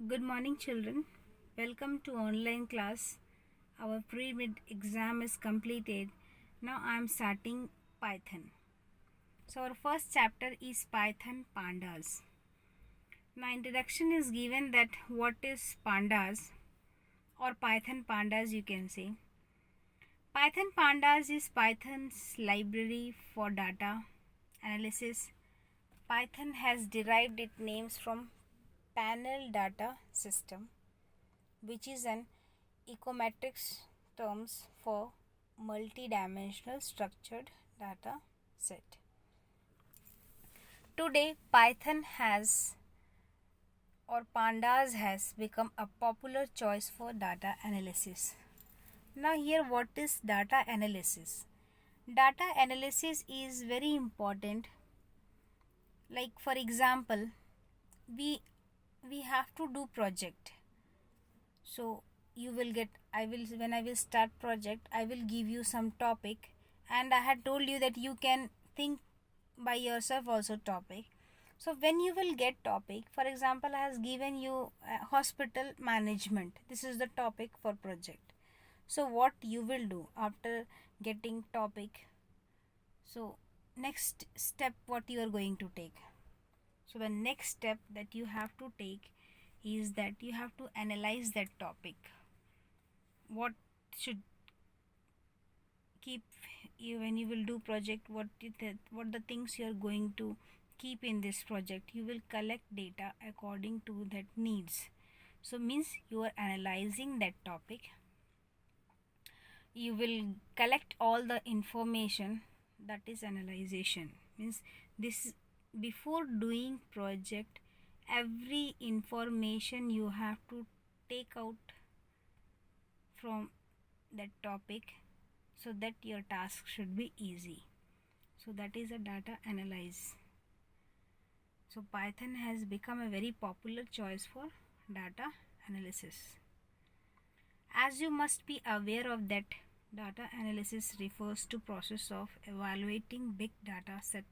Good morning, children. Welcome to online class. Our pre-mid exam is completed. Now I am starting Python. So our first chapter is Python Pandas. Now introduction is given that what is Pandas or Python Pandas you can say. Python Pandas is Python's library for data analysis. Python has derived its names from Panel Data System, which is an econometrics terms for multi-dimensional structured data set. Today, Python has or Pandas has become a popular choice for data analysis. Now here what is data analysis? Data analysis is very important. Like for example, we have to do project. So you will get when I will start project, I will give you some topic, and I had told you that you can think by yourself also topic. So when you will get topic, for example, I has given you hospital management. This is the topic for project. So what you will do after getting topic? So next step what you are going to take? So the next step that you have to take is that you have to analyze that topic. What should keep you when you will do project? What the things you are going to keep in this project? You will collect data according to that needs. So means you are analyzing that topic. You will collect all the information. That is analyzation. Means this before doing project, every information you have to take out from that topic so that your task should be easy. So that is a data analyze. So Python has become a very popular choice for data analysis. As you must be aware of that, data analysis refers to process of evaluating big data set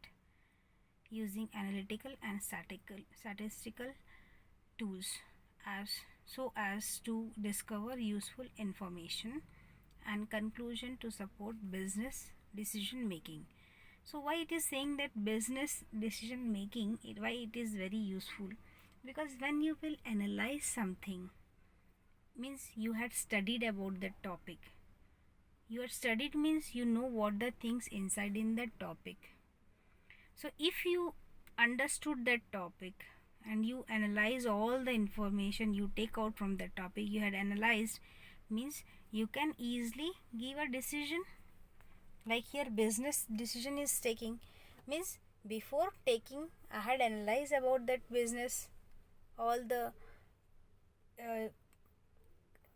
using analytical and statistical tools as to discover useful information and conclusion to support business decision making. So why it is saying that business decision making, why it is very useful? Because when you will analyze something, means you had studied about that topic. You had studied means you know what the things inside in that topic. So if you understood that topic and you analyze all the information you take out from that topic you had analyzed, means you can easily give a decision. Like here business decision is taking, means before taking I had analyzed about that business, all the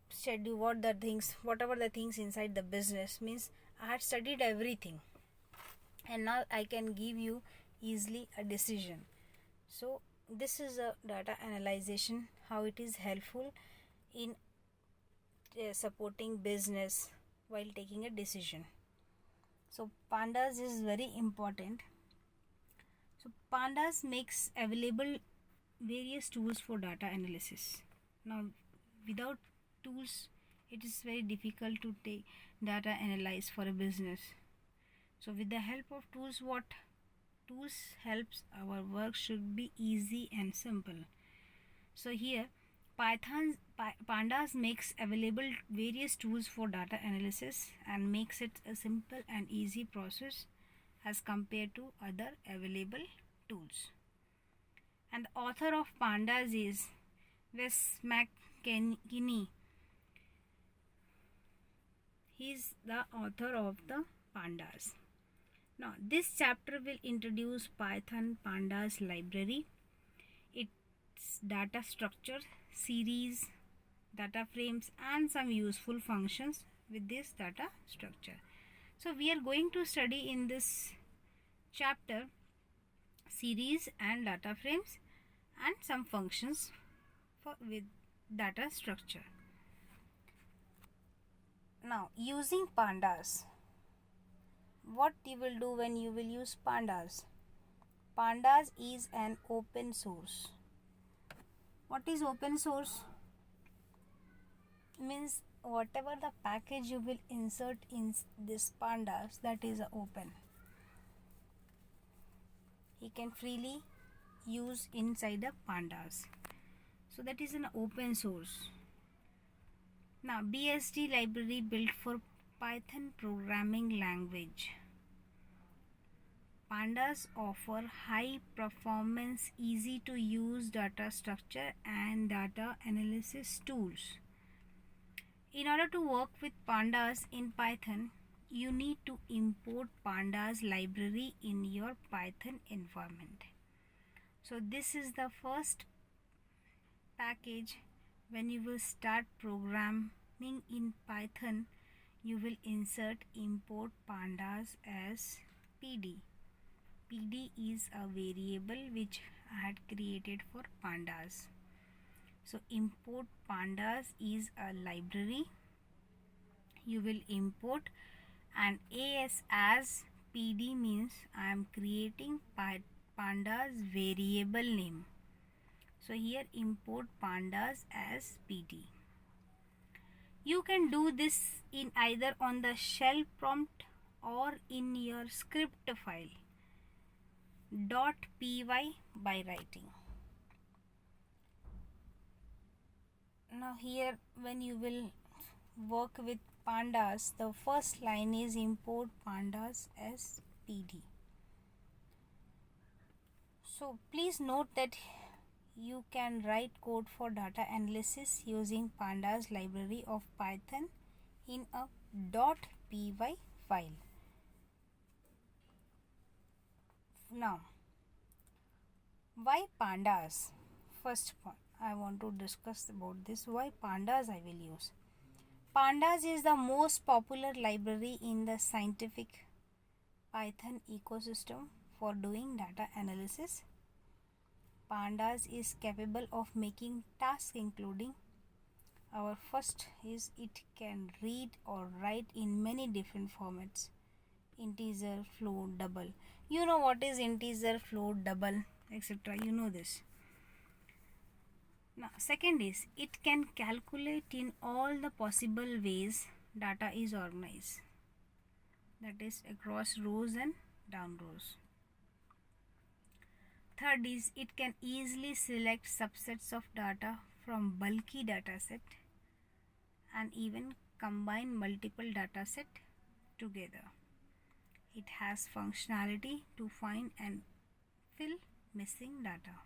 schedule, whatever the things inside the business, means I had studied everything, and now I can give you easily a decision. So this is a data analyzation, how it is helpful in supporting business while taking a decision. So Pandas is very important. So Pandas makes available various tools for data analysis. Now without tools it is very difficult to take data analyze for a business. So with the help of tools, what tools helps our work should be easy and simple. So here Pandas makes available various tools for data analysis and makes it a simple and easy process as compared to other available tools. And the author of Pandas is Wes McKinney. He is the author of the Pandas. Now this chapter will introduce Python Pandas library, its data structure, series, data frames, and some useful functions with this data structure. So we are going to study in this chapter series and data frames and some functions with data structure. Now using Pandas, what you will do when you will use Pandas? Pandas is an open source. What is open source? Means whatever the package you will insert in this pandas, that is open. He can freely use inside the pandas. So that is an open source. Now BSD library built for Python programming language. Pandas offer high performance, easy to use data structure and data analysis tools. In order to work with pandas in Python, you need to import pandas library in your Python environment. So this is the first package. When you will start programming in Python, you will insert import pandas as PD. PD is a variable which I had created for pandas. So import pandas is a library you will import, and as PD means I am creating pandas variable name. So here import pandas as PD. You can do this in either on the shell prompt or in your script file .py by writing. Now here when you will work with pandas, the first line is import pandas as PD. So please note that you can write code for data analysis using pandas library of Python in a .py file. Now, why pandas? First point I want to discuss about this. Why pandas I will use. Pandas is the most popular library in the scientific Python ecosystem for doing data analysis. Pandas is capable of making tasks including our first is it can read or write in many different formats. Integer, float, double. You know what is integer, float, double, etc. You know this. Now second is it can calculate in all the possible ways data is organized, that is across rows and down rows. Third is it can easily select subsets of data from bulky dataset and even combine multiple dataset together. It has functionality to find and fill missing data.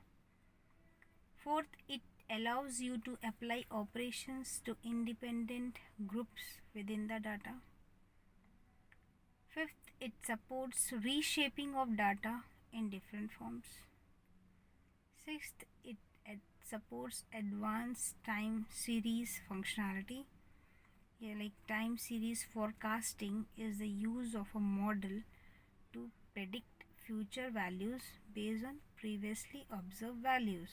Fourth, it allows you to apply operations to independent groups within the data. Fifth, it supports reshaping of data in different forms. Sixth, it supports advanced time series functionality. Yeah, like time series forecasting is the use of a model to predict future values based on previously observed values.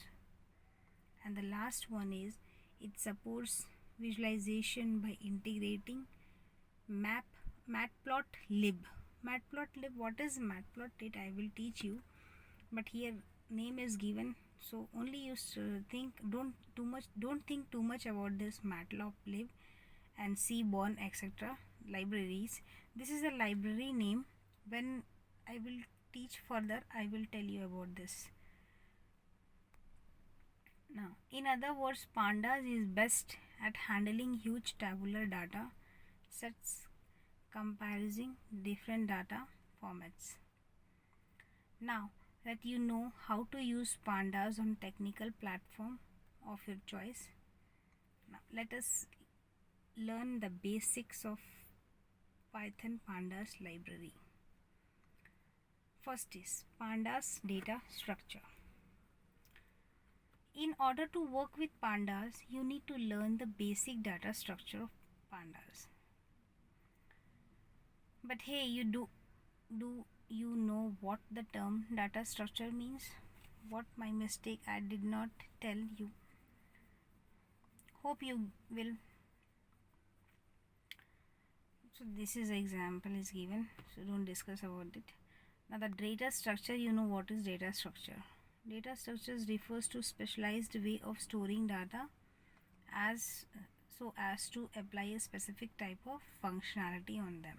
And the last one is it supports visualization by integrating matplotlib. Matplotlib, what is matplotlib? I will teach you, but here name is given, so only you don't think too much about this matplotlib and Seaborn etc. libraries. This is a library name. When I will teach further, I will tell you about this. Now, in other words, pandas is best at handling huge tabular data sets, comparing different data formats. Now that you know how to use pandas on technical platform of your choice, now let us learn the basics of Python pandas library. First is pandas data structure. In order to work with pandas, you need to learn the basic data structure of pandas. But hey, do you know what the term data structure means? What my mistake, I did not tell you. Hope you will. So this is example is given, so don't discuss about it. Now the data structure, you know what is data structure. Data structures refers to specialized way of storing data as to apply a specific type of functionality on them.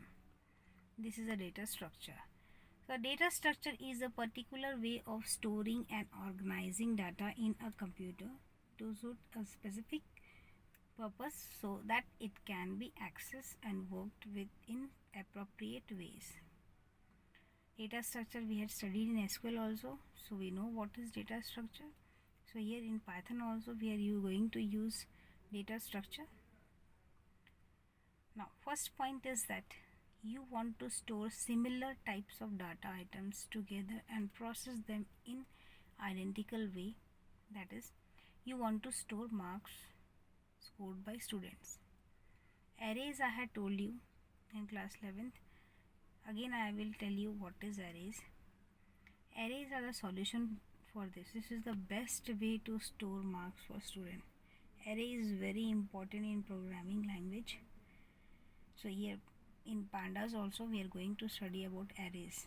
This is a data structure. So data structure is a particular way of storing and organizing data in a computer to suit a specific purpose so that it can be accessed and worked with in appropriate ways. Data structure we had studied in SQL also, so we know what is data structure. So here in Python also we are going to use data structure. Now first point is that you want to store similar types of data items together and process them in identical way. That is, you want to store marks scored by students. Arrays I had told you in class 11th. Again I will tell you what is arrays. Arrays are the solution for this. This is the best way to store marks for student. Array is very important in programming language. So here in pandas also we are going to study about arrays.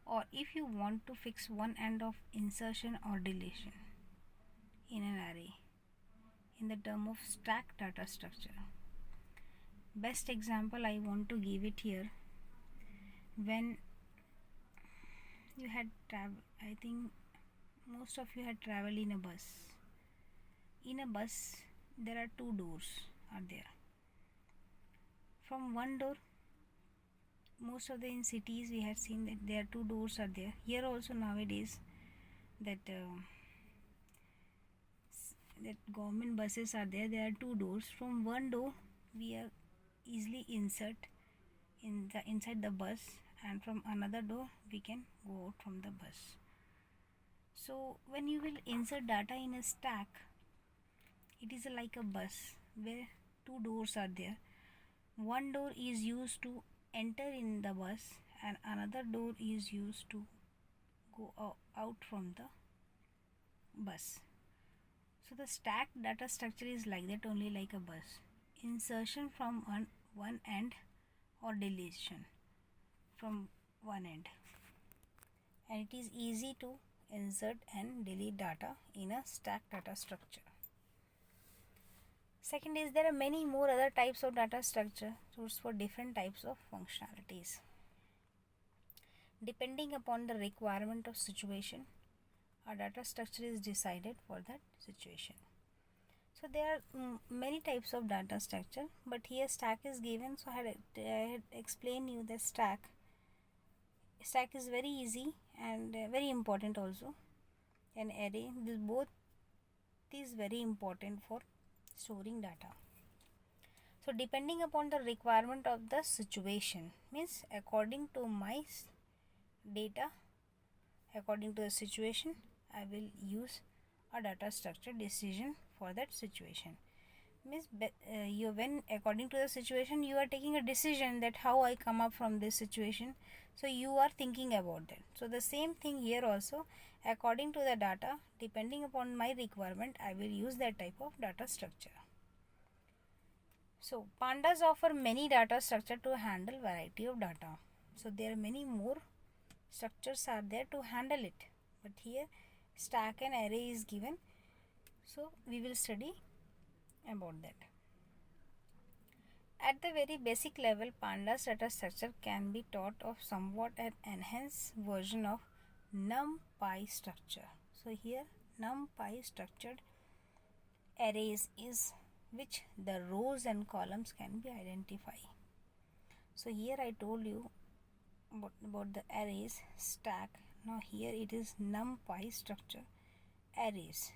Or if you want to fix one end of insertion or deletion in an array in the term of stack data structure. Best example I want to give it here. When you had I think most of you had traveled in a bus. In a bus there are two doors are there. From one door, most of the in cities we had seen that there are two doors are there. Here also nowadays that government buses are there. There are two doors. From one door we are easily insert inside the bus, and from another door we can go out from the bus. So when you will insert data in a stack, it is like a bus where two doors are there. One door is used to enter in the bus and another door is used to go out from the bus. So the stack data structure is like that, only like a bus. Insertion from one end or deletion from one end, and it is easy to insert and delete data in a stack data structure. Second is there are many more other types of data structure source for different types of functionalities. Depending upon the requirement of situation, a data structure is decided for that situation. So there are many types of data structure, but here stack is given. So I had explained you that stack is very easy and very important also. An array, this both is very important for storing data. So depending upon the requirement of the situation, means according to my data, according to the situation, I will use a data structure decision for that situation. Means when according to the situation you are taking a decision that how I come up from this situation, so you are thinking about that. So the same thing here also, according to the data, depending upon my requirement, I will use that type of data structure. So pandas offer many data structure to handle variety of data. So there are many more structures are there to handle it, but here stack and array is given, so we will study about that. At the very basic level, pandas data structure can be taught of somewhat an enhanced version of NumPy structure. So here NumPy structured arrays is which the rows and columns can be identified. So here I told you about the arrays stack. Now here it is NumPy structure arrays.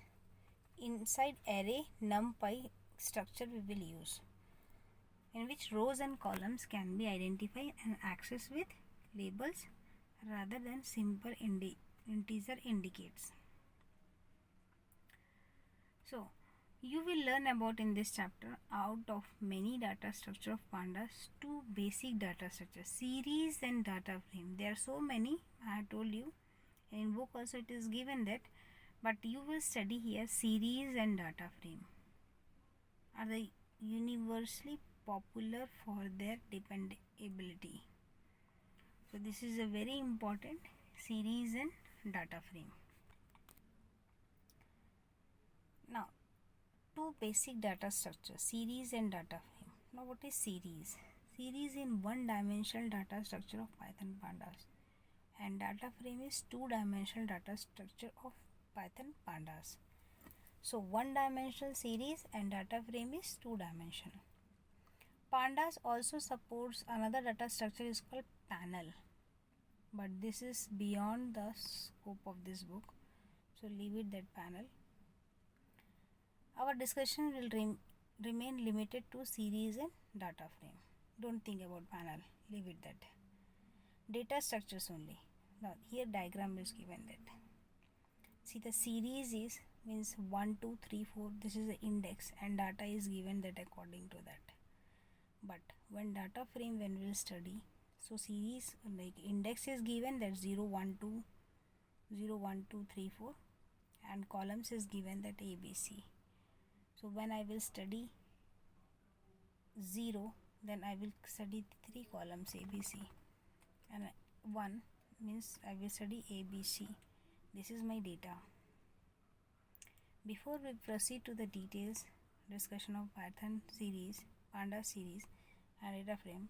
Inside array NumPy structure we will use, in which rows and columns can be identified and accessed with labels rather than simple integer indicates. So you will learn about in this chapter, out of many data structure of pandas, two basic data structures, series and data frame. There are so many, I have told you. In book also it is given that, but you will study here series and data frame are the universally popular for their dependability. So this is a very important, series and data frame. Now, two basic data structures, series and data frame. Now, what is series? Series in one-dimensional data structure of Python pandas, and data frame is two-dimensional data structure of Python pandas. So, one-dimensional series and data frame is two-dimensional. Pandas also supports another data structure is called panel, but this is beyond the scope of this book, so leave it that panel. Our discussion will remain limited to series and data frame. Don't think about panel, leave it that. Data structures only. Now here diagram is given that. See, the series is means 1 2 3 4, this is the index, and data is given that according to that. But when data frame, when we'll study, so series like index is given that 0 1 2 0 1 2 3 4, and columns is given that ABC. So when I will study 0, then I will study 3 columns ABC, and 1 means I will study ABC. This is my data. Before we proceed to the details discussion of Python series, Panda series and data frame,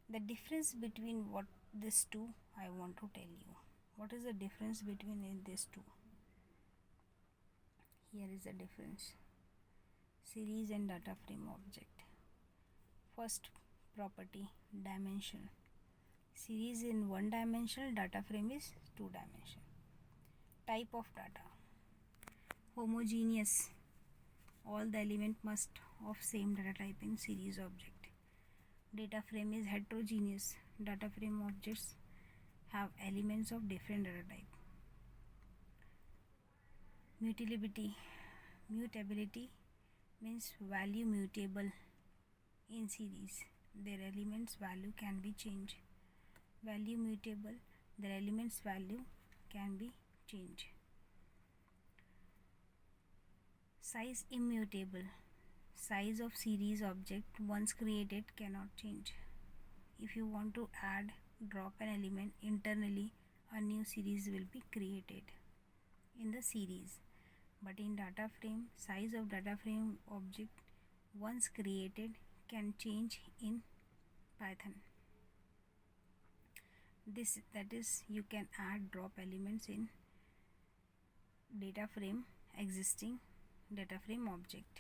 the difference between what these two I want to tell you. What is the difference between these two? Here is the difference. Series and data frame object. First property, dimension. Series in one dimensional, data frame is two dimensional. Type of data, homogeneous, all the element must of same data type in series object. Data frame is heterogeneous, data frame objects have elements of different data type. Mutability means value mutable in series, their elements value can be changed. Value mutable, their elements value can be changed. Size immutable, size of series object once created cannot change. If you want to add, drop an element internally, a new series will be created in the series. But in data frame, size of data frame object once created can change in Python. That is, you can add, drop elements in data frame, existing data frame object.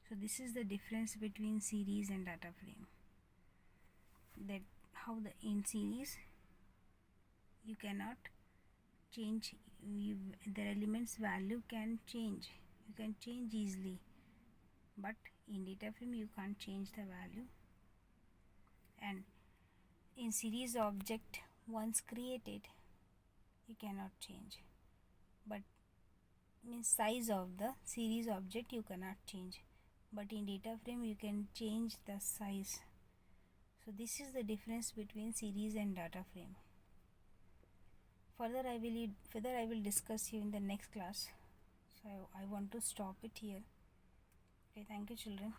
So this is the difference between series and data frame. That how in series you cannot change, the elements value can change, you can change easily, but in data frame you can't change the value. And in series object once created you cannot change, but means size of the series object you cannot change, but in data frame you can change the size. So this is the difference between series and data frame. Further I will discuss you in the next class, so I want to stop it here. Okay, thank you children.